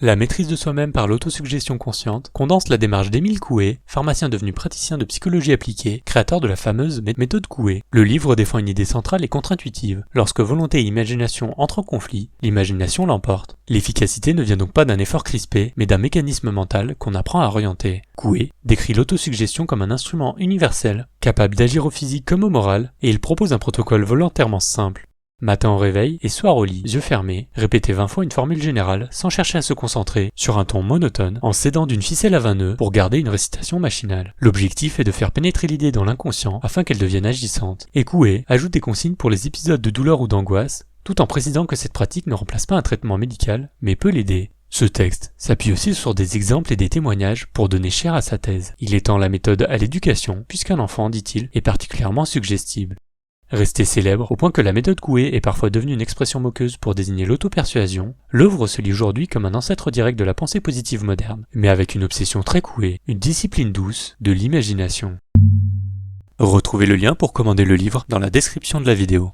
La maîtrise de soi-même par l'autosuggestion consciente condense la démarche d'Émile Coué, pharmacien devenu praticien de psychologie appliquée, créateur de la fameuse méthode Coué. Le livre défend une idée centrale et contre-intuitive. Lorsque volonté et imagination entrent en conflit, l'imagination l'emporte. L'efficacité ne vient donc pas d'un effort crispé, mais d'un mécanisme mental qu'on apprend à orienter. Coué décrit l'autosuggestion comme un instrument universel, capable d'agir au physique comme au moral, et il propose un protocole volontairement simple. Matin au réveil et soir au lit, yeux fermés, répétez 20 fois une formule générale sans chercher à se concentrer, sur un ton monotone, en s'aidant d'une ficelle à 20 nœuds pour garder une récitation machinale. L'objectif est de faire pénétrer l'idée dans l'inconscient afin qu'elle devienne agissante. Et Coué ajoute des consignes pour les épisodes de douleur ou d'angoisse, tout en précisant que cette pratique ne remplace pas un traitement médical, mais peut l'aider. Ce texte s'appuie aussi sur des exemples et des témoignages pour donner chair à sa thèse. Il étend la méthode à l'éducation, puisqu'un enfant, dit-il, est particulièrement suggestible. Resté célèbre au point que la méthode Coué est parfois devenue une expression moqueuse pour désigner l'auto-persuasion, l'œuvre se lit aujourd'hui comme un ancêtre direct de la pensée positive moderne, mais avec une obsession très Coué, une discipline douce de l'imagination. Retrouvez le lien pour commander le livre dans la description de la vidéo.